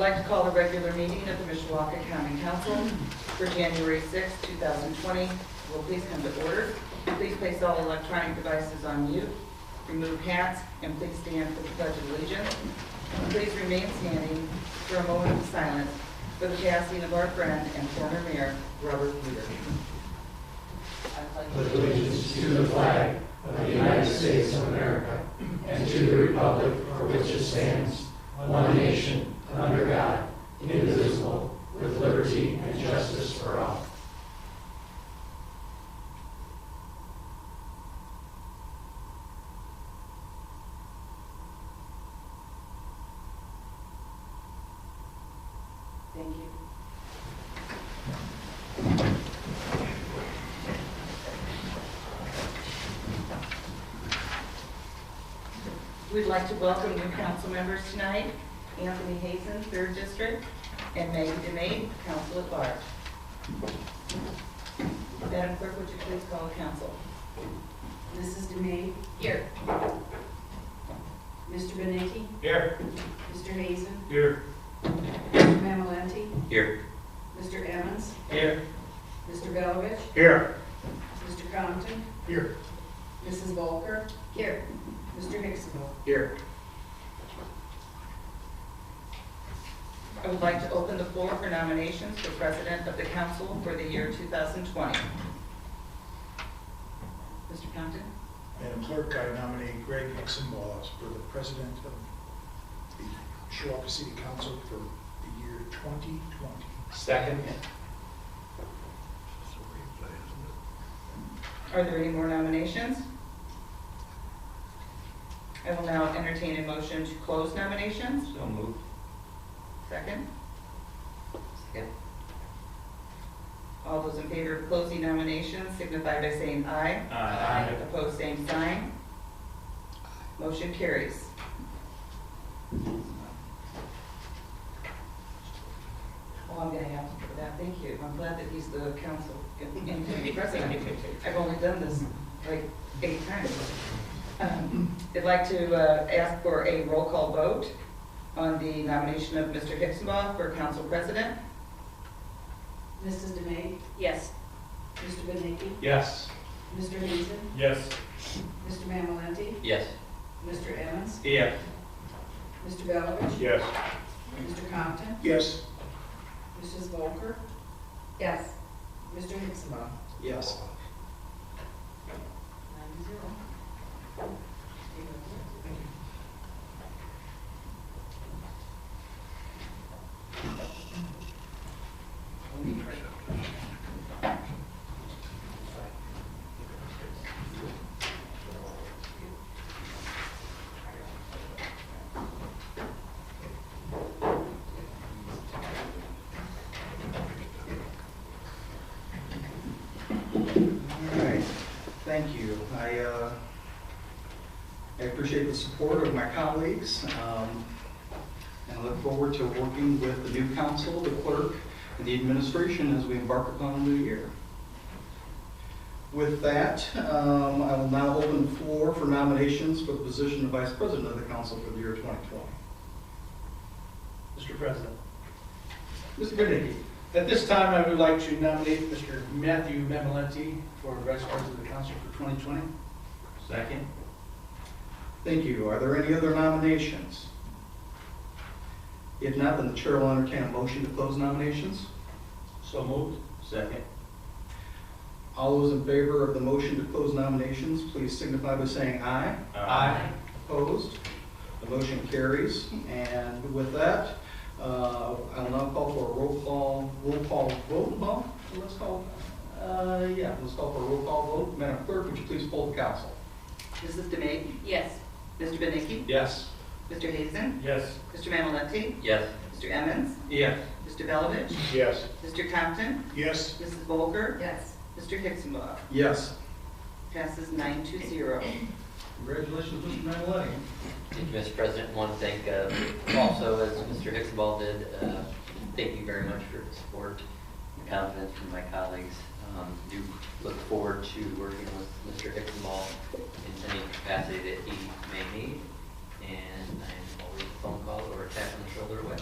like to call a regular meeting of the Mishawaka County Council for January 6, 2020. Will please come to order. Please place all electronic devices on mute. Remove hats and please stand for the Pledge of Allegiance. And please remain standing for a moment of silence for the passing of our friend and former mayor, Robert Weeder. With allegiance to the flag of the United States of America and to the republic for which it stands, one nation, under God, indivisible, with liberty and justice for all. Thank you. We'd like to welcome new council members tonight, Anthony Hazen, 3rd District, and Maggie DeMay, Council at Large. Madam Clerk, would you please call the council? Mrs. DeMay? Here. Mr. Benecki? Here. Mr. Hazen? Here. Mr. Mamalenti? Here. Mr. Evans? Here. Mr. Belovich? Here. Mr. Compton? Here. Mrs. Volker? Here. Mr. Hicksville? Here. I would like to open the floor for nominations for President of the Council for the year 2020. Mr. Compton? Madam Clerk, I nominate Greg Hixenbaugh for the President of the Mishawaka City Council for the year 2020. Second. Are there any more nominations? I will now entertain a motion to close nominations. So moved. Second. Second. All those in favor of closing nominations signify by saying aye. Aye. Opposed, same sign. Motion carries. Oh, I'm going to have to for that. Thank you. I'm glad that he's the council and president. I've only done this like 8 times. I'd like to ask for a roll call vote on the nomination of Mr. Hixenbaugh for council president. Mrs. DeMay? Yes. Mr. Benecki? Yes. Mr. Hazen? Yes. Mr. Mamalenti? Yes. Mr. Evans? Yeah. Mr. Belovich? Yes. Mr. Compton? Yes. Mrs. Volker? Yes. Mr. Hicksville? Yes. 9-0. All right, thank you. I appreciate the support of my colleagues, and I look forward to working with the new council, the clerk, and the administration as we embark upon a new year. With that, I will now open the floor for nominations for the position of Vice President of the Council for the year 2020. Mr. President, Mr. Benecki. at this time, I would like to nominate Mr. Matthew Mamalenti for Vice President of the Council for 2020. Second. Thank you. Are there any other nominations? If not, then the chair will entertain a motion to close nominations. So moved. Second. All those in favor of the motion to close nominations, please signify by saying aye. Aye. Opposed? The motion carries. And with that, I will now call for a roll call vote. Well, let's call for a roll call vote. Madam Clerk, would you please poll the council? Mrs. DeMay? Yes. Mr. Benecki? Yes. Mr. Hazen? Yes. Mr. Mamalenti? Yes. Mr. Evans? Yes. Mr. Belovich? Yes. Mr. Compton? Yes. Mrs. Volker? Yes. Mr. Hixenbaugh? Yes. Passes 9-0. Congratulations, Mr. Manuelli. Thank you, Mr. President. I want to thank also, as Mr. Hicksball did, thank you very much for the support and confidence from my colleagues. Do look forward to working with Mr. Hicksball in any capacity that he may need, and I'm always a phone call or a tap on the shoulder away.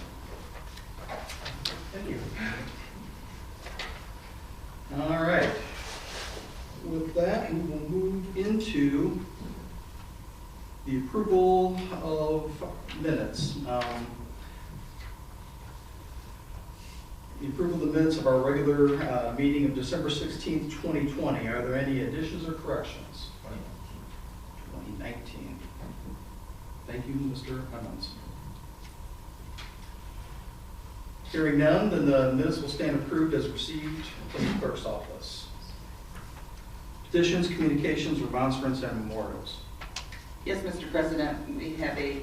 approval of minutes. The approval of the minutes of our regular meeting of December 16th, 2020. Are there any additions or corrections? 2019. Thank you, Mr. Emmons. Hearing none, then the minutes will stand approved as received from the clerk's office. Petitions, communications, remonstrance, and memorials. Yes, Mr. President, we have a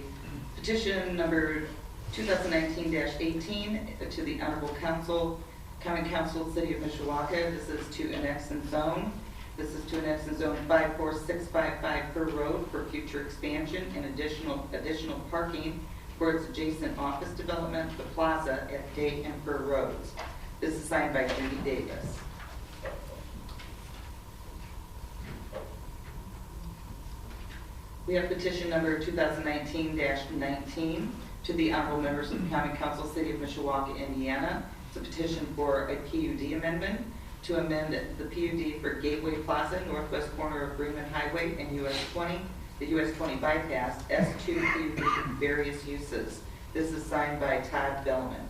petition number 2019-18 to the Honorable Council, County Council, City of Mishawaka. This is to annex and zone. This is to annex and zone 54655 per road for future expansion and additional parking for its adjacent office development, the plaza at Day and Fur Roads. This is signed by Judy Davis. We have petition number 2019-19 to the honorable members of the County Council, City of Mishawaka, Indiana. It's a petition for a PUD amendment to amend the PUD for Gateway Plaza, northwest corner of Bremen Highway and US 20, the US 20 bypass, S2 PUD, various uses. This is signed by Todd Bellman.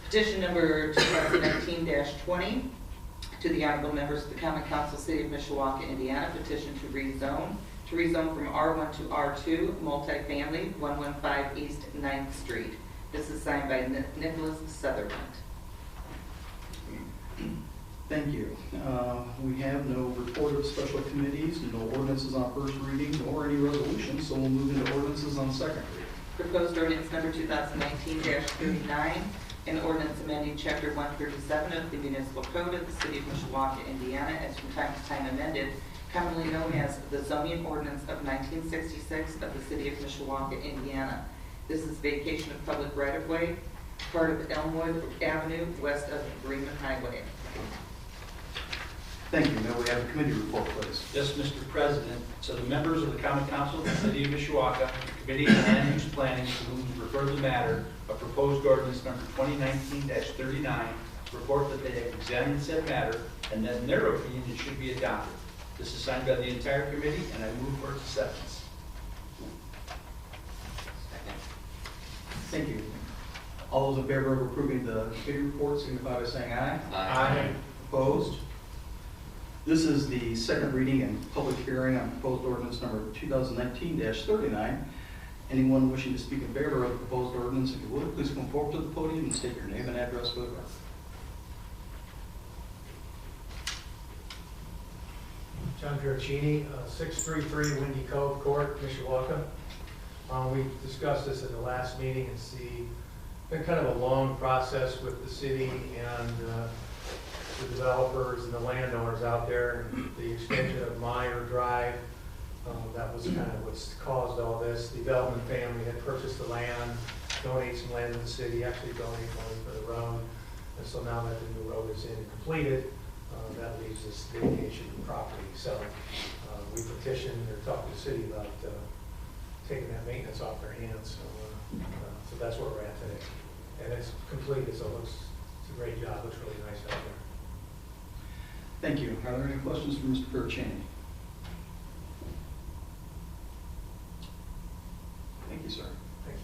Petition number 2019-20 to the honorable members of the County Council, City of Mishawaka, Indiana, petition to rezone from R1 to R2, multifamily, 115 East 9th Street. This is signed by Nicholas Sutherland. Thank you. We have no report of special committees, no ordinances on first reading, nor any resolutions, so we'll move into ordinances on second reading. Proposed ordinance number 2019-39, an ordinance amending Chapter 137 of the Municipal Code of the City of Mishawaka, Indiana, as from time to time amended, commonly known as the Zoning Ordinance of 1966 of the City of Mishawaka, Indiana. This is vacation of public right-of-way, part of Elmwood Avenue, west of Bremen Highway. Thank you. May we have a committee report, please? Yes, Mr. President. So the members of the County Council of the City of Mishawaka, Committee on Land Use Planning, to whom you refer the matter of proposed ordinance number 2019-39, report that they have examined said matter and that in their opinion it should be adopted. This is signed by the entire committee and I move for its acceptance. Thank you. All those in favor of approving the committee report signify by saying aye. Aye. Opposed? This is the second reading and public hearing on proposed ordinance number 2019-39. Anyone wishing to speak in favor of the proposed ordinance, if you would, please come forward to the podium and state your name and address for the record. John Piercini, 633 Windy Cove Court, Mishawaka. We discussed this at the last meeting. It's been kind of a long process with the city and the developers and the landowners out there. The extension of Meyer Drive, that was kind of what's caused all this. The development family had purchased the land, donate some land to the city, actually donate money for the road. And so now that the new road is in and completed, that leaves this vacation of property. So we petitioned or talked to the city about taking that maintenance off their hands. So that's where we're at today. And it's completed, so it's a great job. Looks really nice out there. Thank you. Are there any questions for Mr. Piercini? Thank you, sir. Thank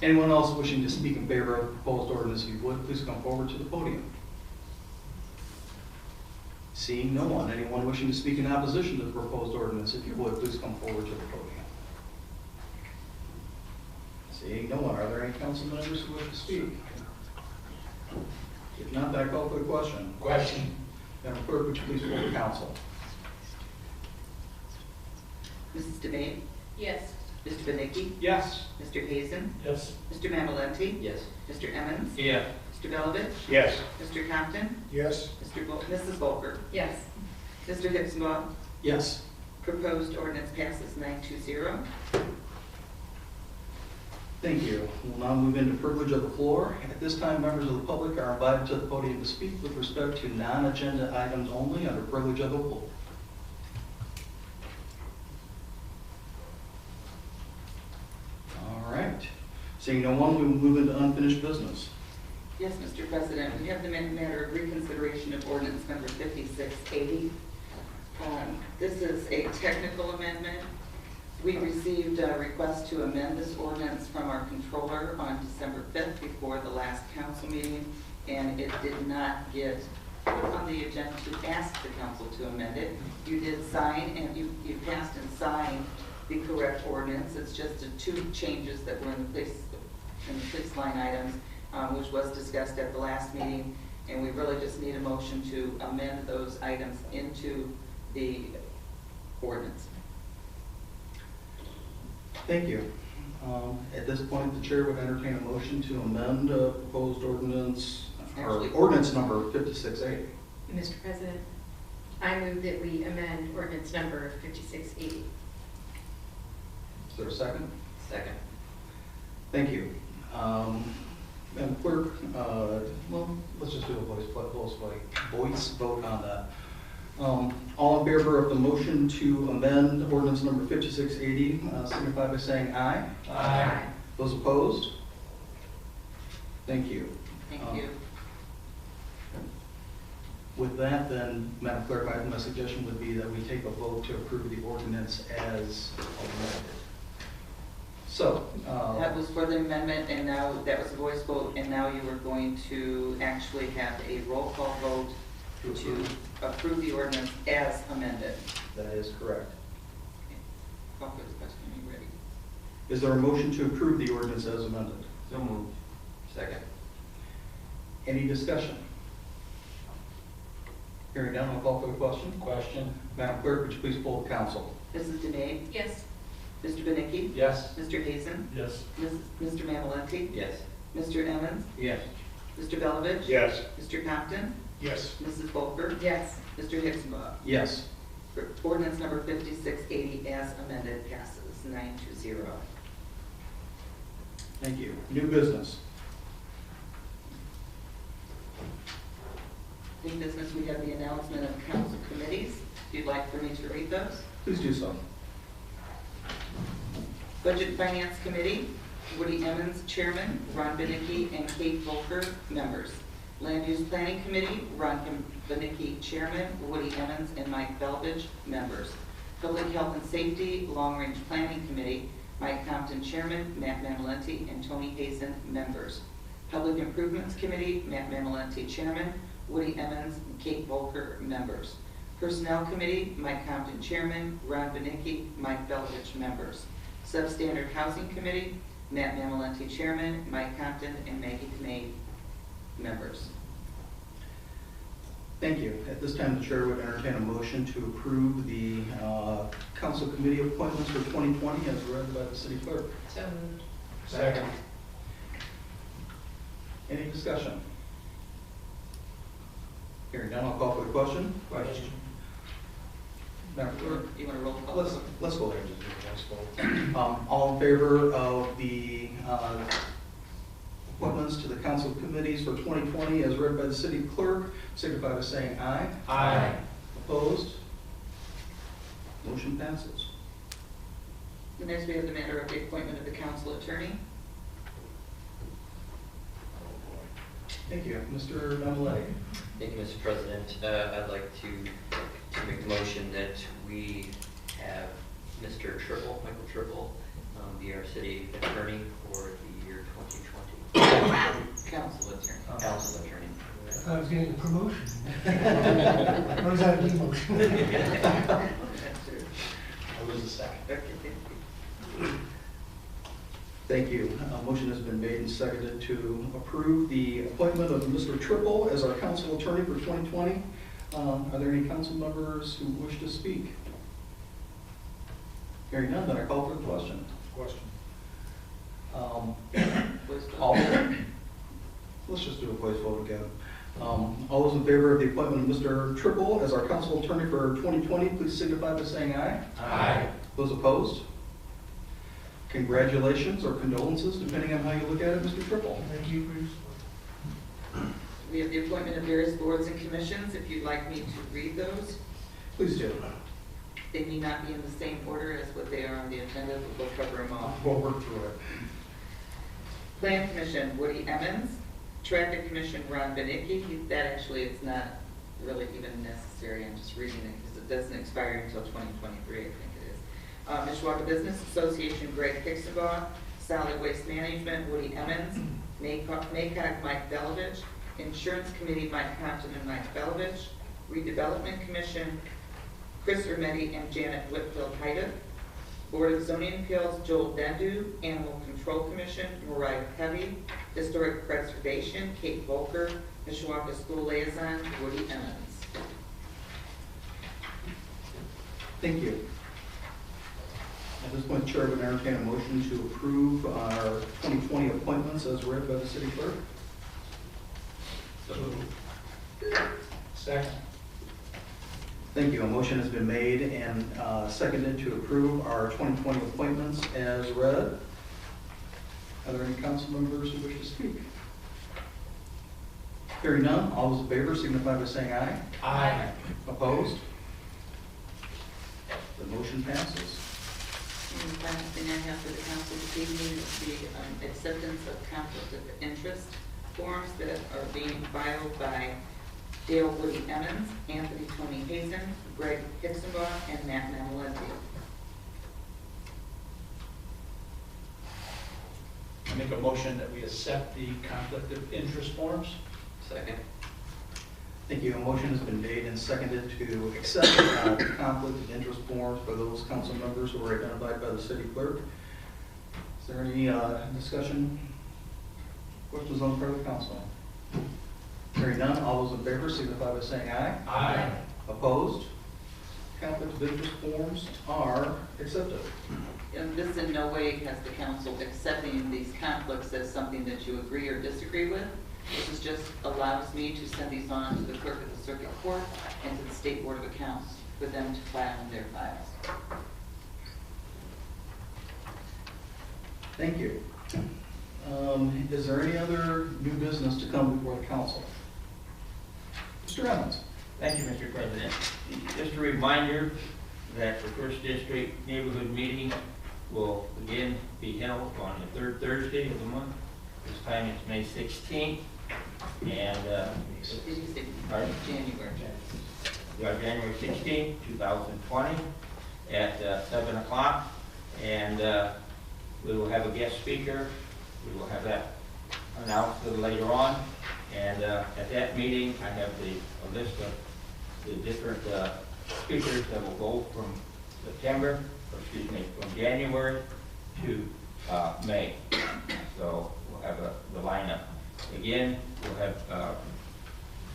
you. Anyone else wishing to speak in favor of the proposed ordinance, if you would, please come forward to the podium. Seeing no one, anyone wishing to speak in opposition to the proposed ordinance, if you would, please come forward to the podium. Seeing no one, are there any council members who wish to speak? If not, then I call for the question. Question. Madam Clerk, would you please poll the council? Mrs. Devane? Yes. Mr. Benicki? Yes. Mr. Hazen? Yes. Mr. Mamalenti? Yes. Mr. Emmons? Yeah. Mr. Belovich? Yes. Mr. Compton? Yes. Mrs. Volker? Yes. Mr. Hicksbaugh? Yes. Proposed ordinance passes 920. Thank you. We'll now move into privilege of the floor. At this time, members of the public are invited to the podium to speak with respect to non-agenda items only under privilege of the floor. All right. Seeing no one, we will move into unfinished business. Yes, Mr. President, we have the matter of reconsideration of ordinance number 5680. This is a technical amendment. We received a request to amend this ordinance from our controller on December 5th before the last council meeting, and it did not get put on the agenda to ask the council to amend it. You did sign, and you passed and signed the correct ordinance. It's just the two changes that were in the police line items, which was discussed at the last meeting, and we really just need a motion to amend those items into the ordinance. Thank you. At this point, the chair would entertain a motion to amend proposed ordinance, or Actually- ordinance number 5680. Mr. President, I move that we amend ordinance number 5680. Is there a second? Second. Thank you. Madam Clerk, well, let's just do a voice vote on that. All in favor of the motion to amend ordinance number 5680, signify by saying aye. Aye. Those opposed? Thank you. Thank you. With that, then, Madam Clerk, my suggestion would be that we take a vote to approve the ordinance as amended. So, That was for the amendment, and now, that was a voice vote, and now you are going to actually have a roll call vote to approve the ordinance as amended. that is correct. Call for this question, are you ready? Is there a motion to approve the ordinance as amended? So moved. Second. Any discussion? Hearing none, I'll call for the question. Question? Madam Clerk, would you please poll the council? Mrs. Demae? Yes. Mr. Benicki? Yes. Mr. Hazen? Yes. Mr. Mamalenti? Yes. Mr. Evans? Yes. Mr. Belovich? Yes. Mr. Compton? Yes. Mrs. Volker? Yes. Mr. Hicksonball? Yes. Ordinance number 5680 as amended passes 9-0. Thank you. New business. New business, we have the announcement of council committees. If you'd like for me to read those. Please do so. Budget and Finance Committee, Woody Emmons, Chairman, Ron Benicki, and Kate Volker, members. Land Use Planning Committee, Ron Benicki, Chairman, Woody Emmons, and Mike Belvich, members. Public Health and Safety, Long Range Planning Committee, Mike Compton, Chairman, Matt Mamalenti, and Tony Hazen, members. Public Improvements Committee, Matt Mamalenti, Chairman, Woody Emmons, and Kate Volker, members. Personnel Committee, Mike Compton, Chairman, Ron Benicki, Mike Belvich, members. Substandard Housing Committee, Matt Mamalenti, Chairman, Mike Compton, and Maggie Knade, members. Thank you. At this time, the chair would entertain a motion to approve the council committee appointments for 2020 as read by the city clerk. So moved. Second. Any discussion? Hearing none, I'll call for the question. Question? Madam Clerk? You want to roll call? Let's go there and just do a voice vote. All in favor of the appointments to the council committees for 2020 as read by the city clerk, signify by saying aye. Aye. Opposed? Motion passes. The next, we have the matter of the appointment of the council attorney. Thank you. Mr. Mamaleti. Thank you, Mr. President. I'd like to make the motion that we have Mr. Triple, Michael Triple, be our city attorney for the year 2020. Council attorney. Council attorney. I was getting a promotion. Or was that a demotion? I was the second. Okay, thank you. Thank you. A motion has been made and seconded to approve the appointment of Mr. Triple as our council attorney for 2020. Are there any council members who wish to speak? Hearing none, then I call for the question. Question. Voice vote. All, let's just do a voice vote again. All those in favor of the appointment of Mr. Triple as our council attorney for 2020, please signify by saying aye. Aye. Those opposed? Congratulations or condolences, depending on how you look at it, Mr. Triple. Thank you for your support. We have the appointment of various boards and commissions. If you'd like me to read those, Please do. they may not be in the same order as what they are on the agenda, but we'll cover them all. We'll work through it. Plan Commission, Woody Emmons. Traffic Commission, Ron Benicki. That actually, it's not really even necessary. I'm just reading it because it doesn't expire until 2023, I think it is. Mishawaka Business Association, Greg Hixabaugh. Solid Waste Management, Woody Emmons. Maycock, Mike Belovich. Insurance Committee, Mike Compton and Mike Belovich. Redevelopment Commission, Chris Ermetti and Janet Whitfield-Haida. Board of Zoning Appeals, Joel Dendu. Animal Control Commission, Mariah Covey. Historic Preservation, Kate Volker. Mishawaka School Liaison, Woody Emmons. Thank you. At this point, Chair would entertain a motion to approve our 2020 appointments as read by the city clerk. Second. Thank you. A motion has been made and seconded to approve our 2020 appointments as read. Are there any council members who wish to speak? Hearing none, all those in favor signify by saying aye. Aye. Opposed? The motion passes. And the final thing I have for the council this evening is the acceptance of conflict of interest forms that are being filed by Dale Woody Emmons, Anthony Tony Hazen, Greg Hixenbaugh, and Matt Manuelli. I make a motion that we accept the conflict of interest forms. Second. Thank you. A motion has been made and seconded to accept the conflict of interest forms for those council members who are identified by the city clerk. Is there any discussion? Questions on the part of the council? Hearing none, all those in favor signify by saying aye. Aye. Opposed? Conflict of interest forms are accepted. And this in no way has the council accepting these conflicts as something that you agree or disagree with. This is just allows me to send these on to the clerk of the circuit court and to the State Board of Accounts for them to file in their files. Thank you. Is there any other new business to come before the council? Mr. Evans. Thank you, Mr. President. Just a reminder that the First District Neighborhood Meeting will again be held on the third Thursday of the month. This time it's May 16th. And pardon? January. January 16th, 2020 at 7 o'clock. And we will have a guest speaker. We will have that announced a little later on. And at that meeting, I have a list of the different speakers that will go from from January to May. So we'll have the lineup. Again, we'll have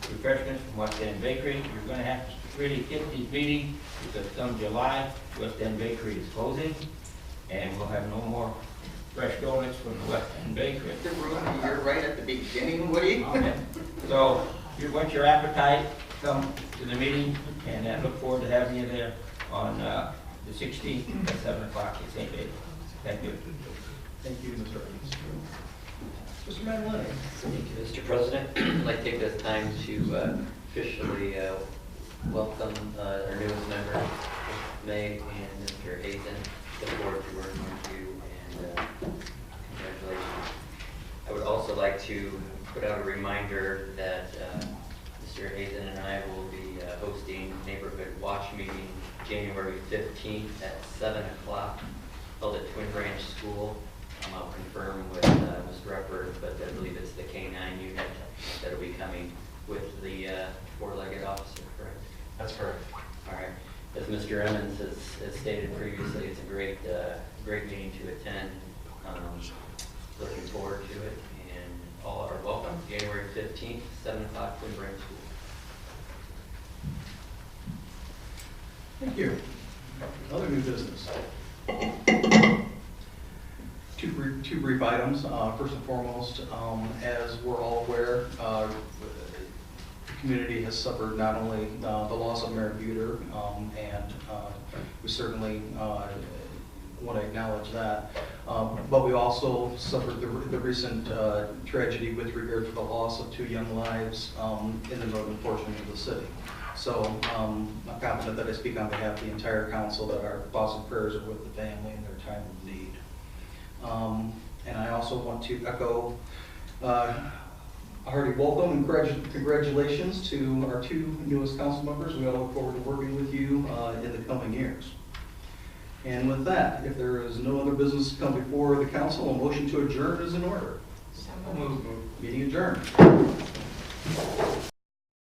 refreshments from West End Bakery. You're going to have to really get these meetings because come July, West End Bakery is closing, and we'll have no more fresh donuts from the West End Bakery. The room, you're right at the beginning, Woody. Okay. So, what's your appetite? Come to the meeting, and I look forward to having you there on the 16th at 7 o'clock at St. David. Thank you. Thank you, Mr. Evans. Mr. Manuelli. Thank you, Mr. President. I'd like to take this time to officially welcome our newest member, Meg and Mr. Hazen. Look forward to working with you, and congratulations. I would also like to put out a reminder that Mr. Hazen and I will be hosting Neighborhood Watch Meeting January 15th at 7 o'clock, held at Twin Branch School. I'll confirm with Ms. Ruppert, but I believe it's the K-9 unit that will be coming with the four-legged officer, correct? That's correct. All right. As Mr. Emmons has stated previously, it's a great meeting to attend. Looking forward to it, and all are welcome. January 15th, 7 o'clock, Twin Branch School. Thank you. Other new business. Two brief items. First and foremost, as we're all aware, the community has suffered not only the loss of Mayor Buter, and we certainly want to acknowledge that, but we also suffered the recent tragedy with regard to the loss of 2 young lives in the northern portion of the city. So I'm confident that I speak on behalf of the entire council that our thoughts and prayers are with the family in their time of need. And I also want to echo A hearty welcome and congratulations to our two newest council members. We all look forward to working with you in the coming years. And with that, if there is no other business to come before the council, a motion to adjourn is in order. So moved. Meeting adjourned.